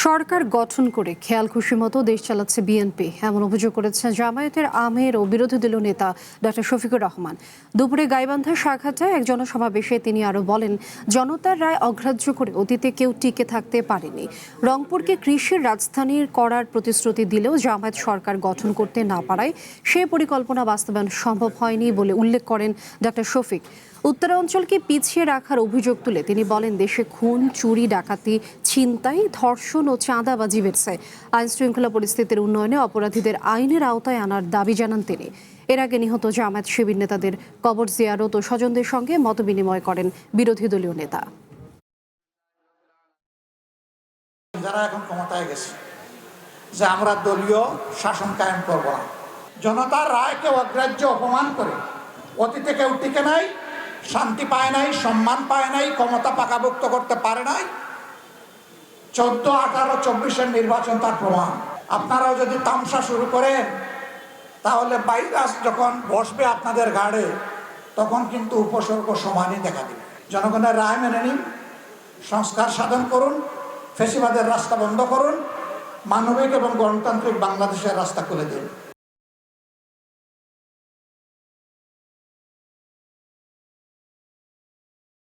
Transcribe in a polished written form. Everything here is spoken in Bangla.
সরকার গঠন করে খেয়াল খুশি মতো দেশ চালাচ্ছে বিএনপি, এমন অভিযোগ করেছেন জামায়াতের আমির ও বিরোধী দলীয় নেতা ডক্টর শফিকুর রহমান। দুপুরে গাইবান্ধা শাখাটায় এক জনসমাবেশে তিনি আরো বলেন, জনতার রায় অগ্রাহ্য করে অতীতে কেউ টিকে থাকতে পারেনি। রংপুরকে কৃষির রাজধানী করার প্রতিশ্রুতি দিলেও জামায়াত সরকার গঠন করতে না পারায় সে পরিকল্পনা বাস্তবায়ন সম্ভব হয়নি বলে উল্লেখ করেন ডক্টর শফিক। উত্তরাঞ্চলকে পিছিয়ে রাখার অভিযোগ তুলে তিনি বলেন, দেশে খুন, চুরি, ডাকাতি, ছিনতাই, ধর্ষণ ও চাঁদাবাজি বেড়েছে। আইন শৃঙ্খলা পরিস্থিতির উন্নয়নে অপরাধীদের আইনের আওতায় আনার দাবি জানান তিনি। এর আগে নিহত জামায়াত শিবির নেতাদের কবর জিয়ারত ও স্বজনদের সঙ্গে মতবিনিময় করেন বিরোধী দলীয় নেতা। যারা এখন ক্ষমতায় গেছে যে আমরা দলীয় শাসন কায়েম করব না, জনতার রায়কে অগ্রাহ্য অপমান করে অতীতে কেউ টিকে নাই, শান্তি পায় নাই, সম্মান পায় নাই, ক্ষমতা পাকাভুক্ত করতে পারে নাই। 14, 18, 24-এর নির্বাচন তার প্রমাণ। আপনারাও যদি তামসা শুরু করেন তাহলে ভাইরাস যখন বসবে আপনাদের ঘাড়ে তখন কিন্তু উপসর্গ সমানই দেখা দেবে। জনগণের রায় মেনে নিন, সংস্কার সাধন করুন, ফ্যাসিবাদের রাস্তা বন্ধ করুন, মানবিক এবং গণতান্ত্রিক বাংলাদেশের রাস্তা খুলে দিন।